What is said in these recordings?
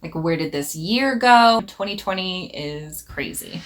Like, where did this year go? 2020 is crazy.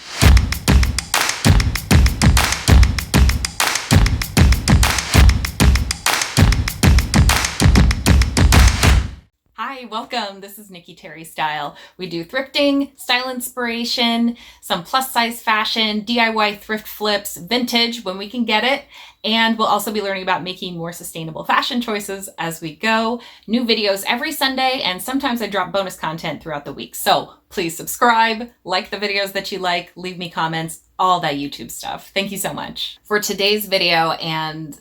Hi, welcome. This is Nikki Terry Style. We do thrifting, style inspiration, some plus size fashion, DIY thrift flips, vintage when we can get it, and we'll also be learning about making more sustainable fashion choices as we go. New videos every Sunday, and sometimes I drop bonus content throughout the week. So please subscribe, like the videos that you like, leave me comments, all that YouTube stuff. Thank you so much. For today's video, and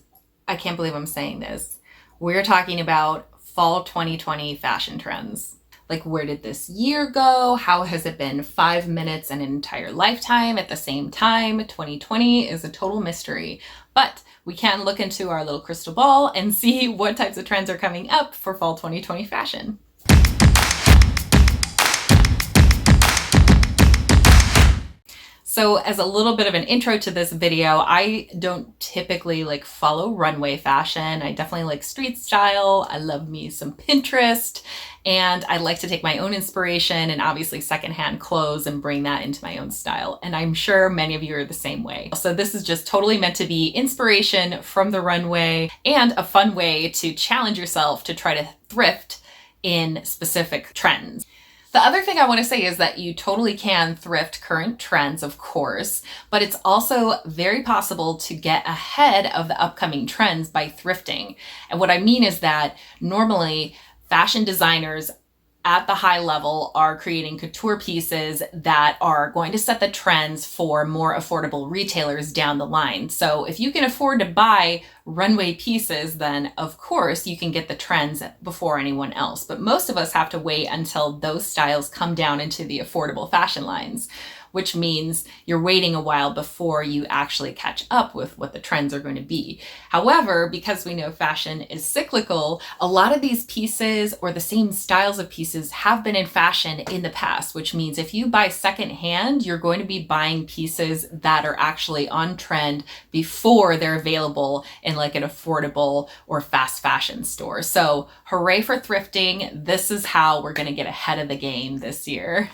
I can't believe I'm saying this, we're talking about fall 2020 fashion trends. Like, where did this year go? How has it been 5 minutes and an entire lifetime at the same time? 2020 is a total mystery, but we can look into our little crystal ball and see what types of trends are coming up for fall 2020 fashion. So as a little bit of an intro to this video, I don't typically follow runway fashion. I definitely like street style. I love me some Pinterest, and I like to take my own inspiration and obviously secondhand clothes and bring that into my own style. And I'm sure many of you are the same way. So this is just totally meant to be inspiration from the runway and a fun way to challenge yourself to try to thrift in specific trends. The other thing I want to say is that you totally can thrift current trends, of course, but it's also very possible to get ahead of the upcoming trends by thrifting. And what I mean is that normally fashion designers at the high level are creating couture pieces that are going to set the trends for more affordable retailers down the line. So if you can afford to buy runway pieces, then of course you can get the trends before anyone else. But most of us have to wait until those styles come down into the affordable fashion lines, which means you're waiting a while before you actually catch up with what the trends are going to be. However, because we know fashion is cyclical, a lot of these pieces or the same styles of pieces have been in fashion in the past, which means if you buy secondhand, you're going to be buying pieces that are actually on trend before they're available in an affordable or fast fashion store. So hooray for thrifting. This is how we're going to get ahead of the game this year.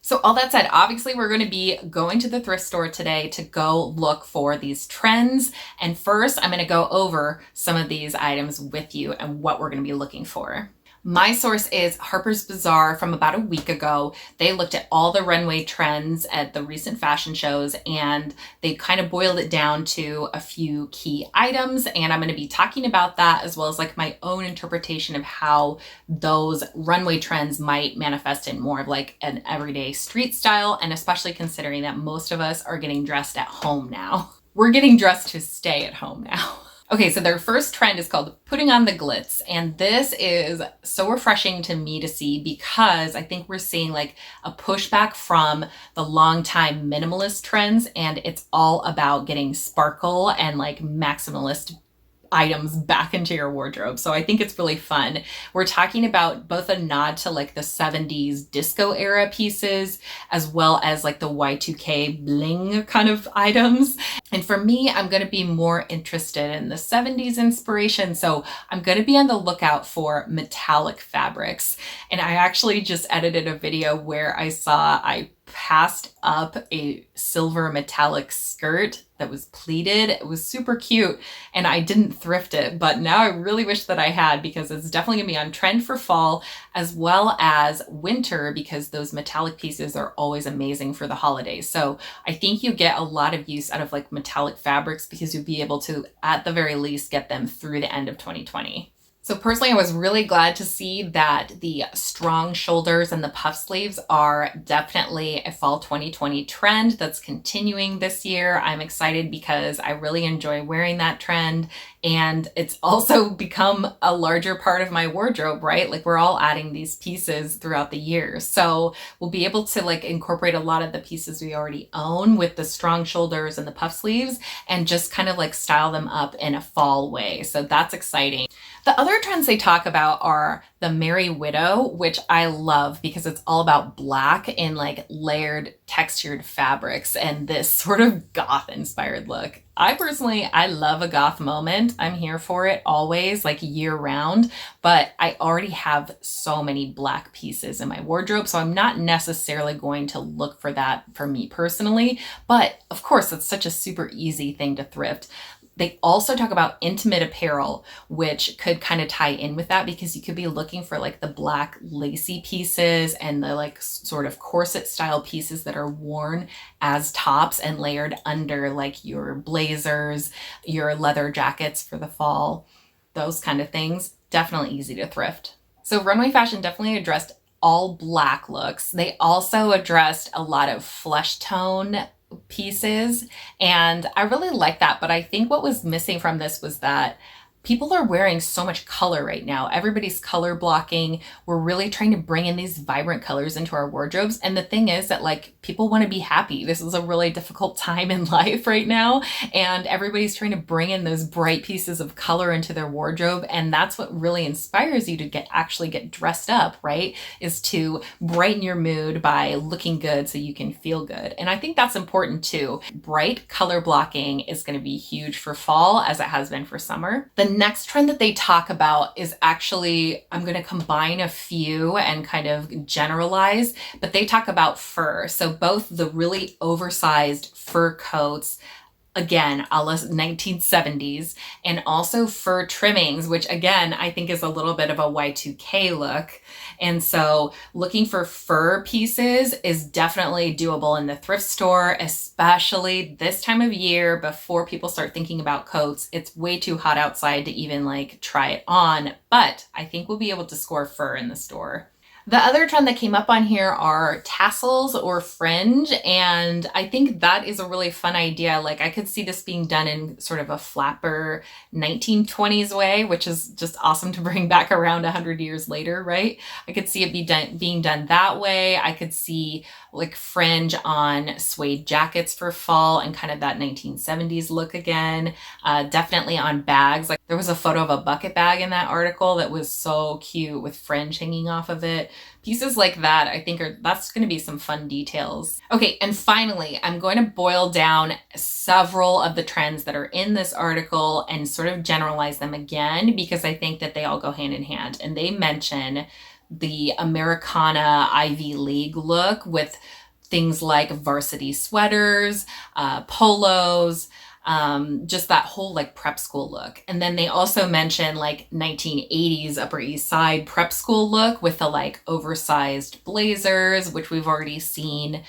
So all that said, obviously we're going to be going to the thrift store today to go look for these trends. And first, I'm going to go over some of these items with you and what we're going to be looking for. My source is Harper's Bazaar from about a week ago. They looked at all the runway trends at the recent fashion shows, and they kind of boiled it down to a few key items. And I'm going to be talking about that as well as my own interpretation of how those runway trends might manifest in more of an everyday street style. And especially considering that most of us are getting dressed at home now. We're getting dressed to stay at home now. Okay, so their first trend is called putting on the glitz. And this is so refreshing to me to see because I think we're seeing a pushback from the longtime minimalist trends. And it's all about getting sparkle and maximalist items back into your wardrobe. So I think it's really fun. We're talking about both a nod to the 70s disco era pieces, as well as the Y2K bling kind of items. And for me, I'm going to be more interested in the 70s inspiration. So I'm going to be on the lookout for metallic fabrics. And I actually just edited a video where I passed up a silver metallic skirt that was pleated. It was super cute and I didn't thrift it, but now I really wish that I had because it's definitely gonna be on trend for fall as well as winter because those metallic pieces are always amazing for the holidays. So I think you get a lot of use out of metallic fabrics because you'll be able to, at the very least, get them through the end of 2020. So personally, I was really glad to see that the strong shoulders and the puff sleeves are definitely a fall 2020 trend that's continuing this year. I'm excited because I really enjoy wearing that trend, and it's also become a larger part of my wardrobe, right? We're all adding these pieces throughout the year. So we'll be able to incorporate a lot of the pieces we already own with the strong shoulders and the puff sleeves and just kind of style them up in a fall way. So that's exciting. The other trends they talk about are the Merry Widow, which I love because it's all about black in like layered textured fabrics and this sort of goth inspired look. I love a goth moment. I'm here for it always, like year round, but I already have so many black pieces in my wardrobe, so I'm not necessarily going to look for that for me personally, but of course it's such a super easy thing to thrift. They also talk about intimate apparel, which could kind of tie in with that because you could be looking for like the black lacy pieces and the like sort of corset style pieces that are worn as tops and layered under like your blazers, your leather jackets for the fall, those kind of things. Definitely easy to thrift. So runway fashion definitely addressed all black looks. They also addressed a lot of flesh tone pieces, and I really like that, but I think what was missing from this was that people are wearing so much color right now. Everybody's color blocking. We're really trying to bring in these vibrant colors into our wardrobes. And the thing is that like people want to be happy. This is a really difficult time in life right now. And everybody's trying to bring in those bright pieces of color into their wardrobe. And that's what really inspires you to actually get dressed up, right? Is to brighten your mood by looking good so you can feel good. And I think that's important too. Bright color blocking is going to be huge for fall as it has been for summer. The next trend that they talk about is actually, I'm going to combine a few and kind of generalize, but they talk about fur. So both the really oversized fur coats, again, a la 1970s, and also fur trimmings, which again, I think is a little bit of a Y2K look. And so looking for fur pieces is definitely doable in the thrift store, especially this time of year before people start thinking about coats. It's way too hot outside to even like try it on, but I think we'll be able to score fur in the store. The other trend that came up on here are tassels or fringe, and I think that is a really fun idea. Like I could see this being done in sort of a flapper 1920s way, which is just awesome to bring back around 100 years later, right? I could see it being done that way. I could see like fringe on suede jackets for fall and kind of that 1970s look again. Definitely on bags. Like there was a photo of a bucket bag in that article that was so cute with fringe hanging off of it. Pieces like that, I think that's going to be some fun details. Okay, and finally, I'm going to boil down several of the trends that are in this article and sort of generalize them again because I think that they all go hand in hand. And they mention the Americana Ivy League look with things like varsity sweaters, polos, just that whole like prep school look. And then they also mention like 1980s Upper East Side prep school look with the like oversized blazers, which we've already seen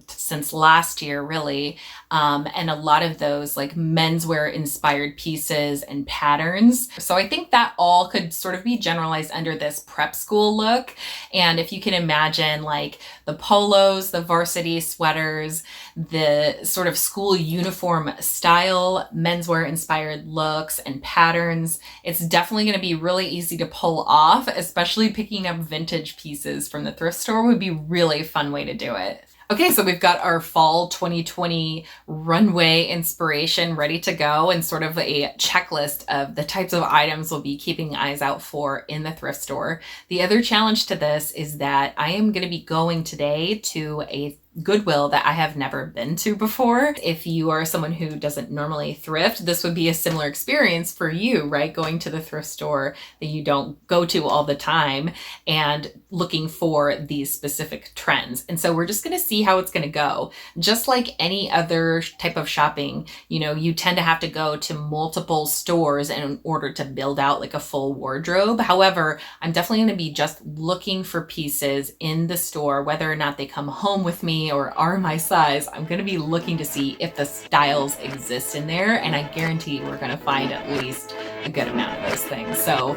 since last year, really. And a lot of those like menswear inspired pieces and patterns. So I think that all could sort of be generalized under this prep school look. And if you can imagine like the polos, the varsity sweaters, the sort of school uniform style, menswear inspired looks and patterns, it's definitely going to be really easy to pull off, especially picking up vintage pieces from the thrift store would be really fun way to do it. Okay, so we've got our fall 2020 runway inspiration ready to go and sort of a checklist of the types of items we'll be keeping eyes out for in the thrift store. The other challenge to this is that I am going to be going today to a Goodwill that I have never been to before. If you are someone who doesn't normally thrift, this would be a similar experience for you, right? Going to the thrift store that you don't go to all the time and looking for these specific trends. And so we're just going to see how it's going to go. Just like any other type of shopping, you know, you tend to have to go to multiple stores in order to build out like a full wardrobe. However, I'm definitely going to be just looking for pieces in the store, whether or not they come home with me or are my size. I'm going to be looking to see if the styles exist in there, and I guarantee we're going to find at least a good amount of those things. So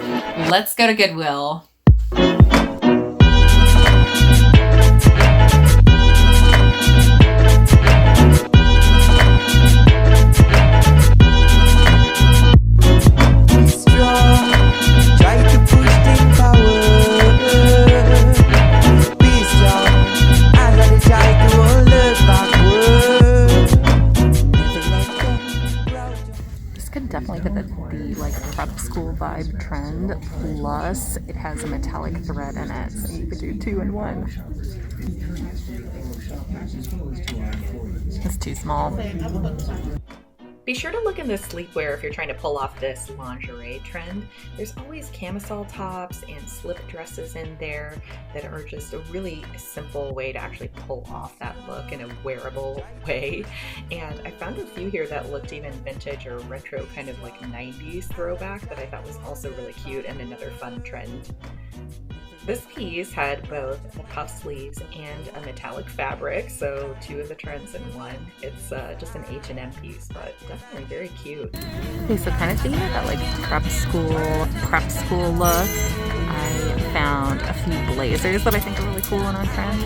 let's go to Goodwill. Definitely get the like prep school vibe trend. trend, plus it has a metallic thread in it, so you could do 2 in 1. It's too small. Be sure to look in the sleepwear if you're trying to pull off this lingerie trend. There's always camisole tops and slip dresses in there that are just a really simple way to actually pull off that look in a wearable way. And I found a few here that looked even vintage or retro, kind of like 90s throwback, that I thought was also really cute and another fun trend. This piece had both the puff sleeves and a metallic fabric, so 2 of the trends in 1. It's just an H&M piece, but definitely very cute. Okay, so kind of thinking about that like prep school look, I found a few blazers that I think are really cool and on trend.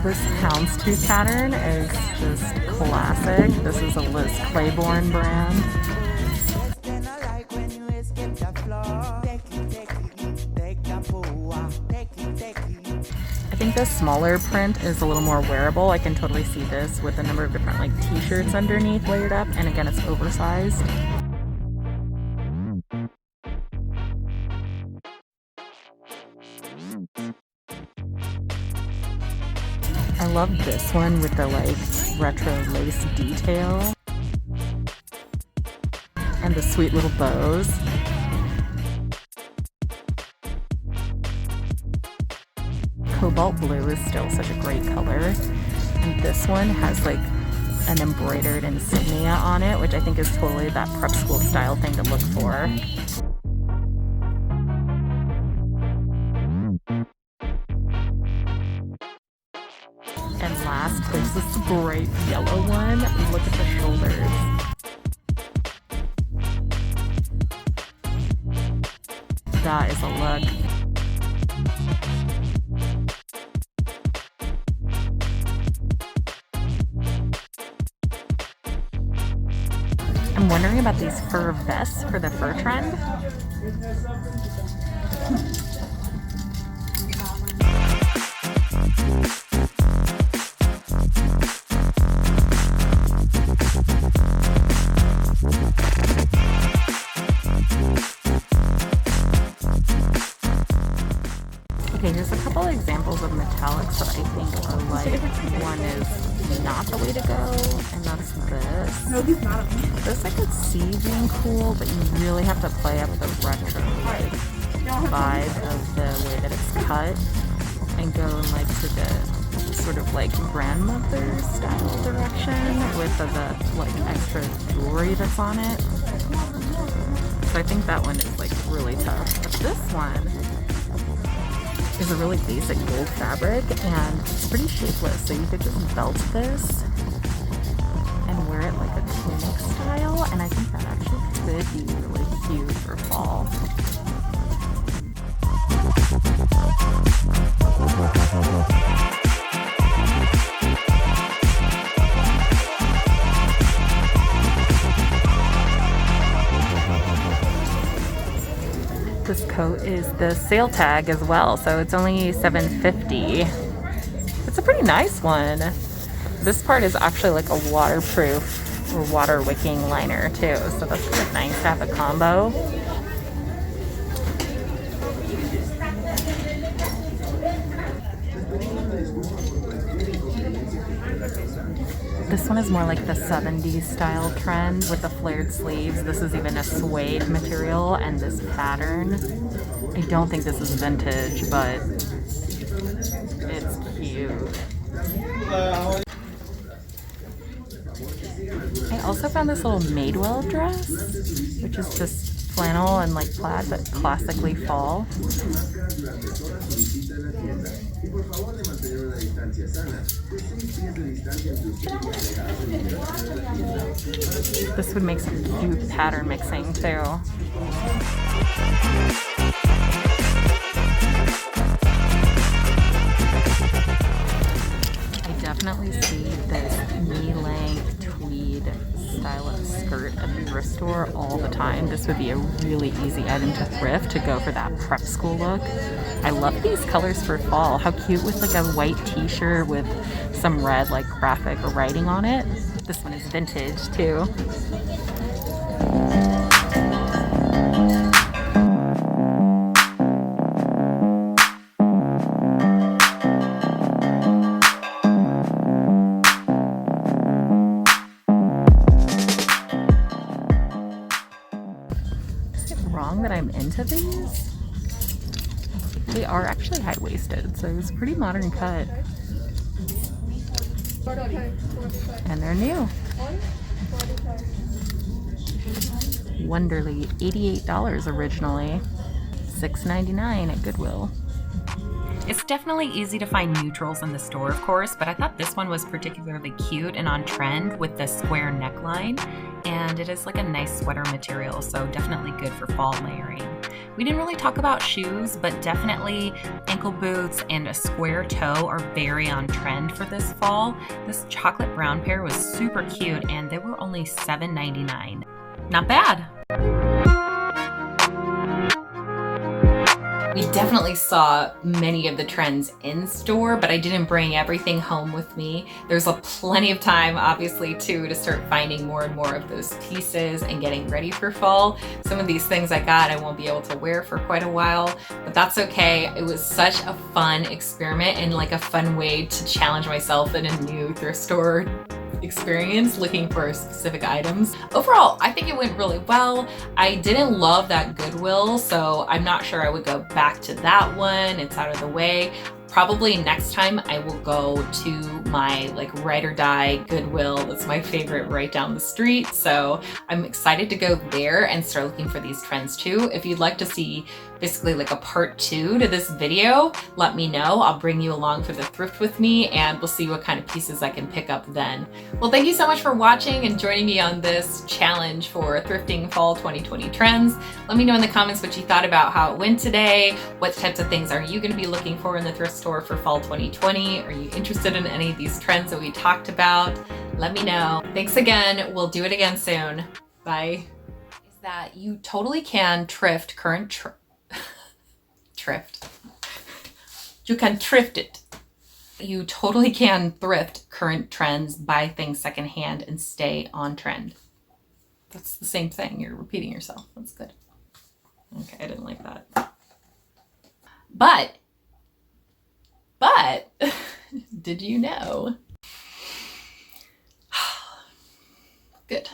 This houndstooth pattern is just classic. This is a Liz Claiborne brand. I think this smaller print is a little more wearable. I can totally see this with a number of different like t-shirts underneath layered up, and again it's oversized. I love this one with the like retro lace detail and the sweet little bows. Cobalt blue is still such a great color, and this one has like an embroidered insignia on it, which I think is totally that prep school style thing to look for. And last, there's this bright yellow one. Look at the shoulders. That is a look. I'm wondering about these fur vests for the fur trend. Okay, here's a couple examples of metallics that I think are like, one is not the way to go, and that's this. No, he's not. This I could see being cool, but you really have to play up the retro like vibe of the way that it's cut and go like to the sort of like grandmother style direction with the like extra jewelry that's on it. So I think that one is like really tough. But this one is a really basic gold fabric and it's pretty shapeless, so you could just belt this and wear it like a tunic style, and I think that actually could be really cute for fall. This coat is the sale tag as well, so it's only $7.50. It's a pretty nice one. This part is actually like a waterproof or water wicking liner too, so that's kind of nice to have a combo. This one is more like the 70s style trend with the flared sleeves. This is even a suede material, and this pattern, I don't think this is vintage, but it's cute. I also found this little Madewell dress, which is just flannel and like plaid, but classically fall. This would make some cute pattern mixing too. I definitely see this knee-length tweed style of skirt at the thrift store all the time. This would be a really easy item to thrift to go for that prep school look. I love these colors for fall. How cute with like a white t-shirt with some red like graphic or writing on it. This one is vintage too. to these. They are actually high-waisted, so it's a pretty modern cut. And they're new. Wonderly, $88 originally, $6.99 at Goodwill. It's definitely easy to find neutrals in the store, of course, but I thought this one was particularly cute and on trend with the square neckline, and it is like a nice sweater material, so definitely good for fall layering. We didn't really talk about shoes, but definitely ankle boots and a square toe are very on trend for this fall. This chocolate brown pair was super cute, and they were only $7.99. Not bad. We definitely saw many of the trends in store, but I didn't bring everything home with me. There's plenty of time, obviously, too, to start finding more and more of those pieces and getting ready for fall. Some of these things I got I won't be able to wear for quite a while, but that's okay. It was such a fun experiment and like a fun way to challenge myself in a new thrift store experience looking for specific items. Overall, I think it went really well. I didn't love that Goodwill, so I'm not sure I would go back to that one. It's out of the way. Probably next time I will go to my like ride or die Goodwill. That's my favorite right down the street. So I'm excited to go there and start looking for these trends too. If you'd like to see basically like a part 2 to this video, let me know. I'll bring you along for the thrift with me and we'll see what kind of pieces I can pick up then. Well, thank you so much for watching and joining me on this challenge for thrifting fall 2020 trends. Let me know in the comments what you thought about how it went today. What types of things are you going to be looking for in the thrift store for fall 2020? Are you interested in any of these trends that we talked about? Let me know. Thanks again. We'll do it again soon. Bye. Is that you totally can thrift current thrift. You can thrift it. You totally can thrift current trends, buy things secondhand, and stay on trend. That's the same thing. You're repeating yourself. That's good. Okay, I didn't like that. But, did you know? Good.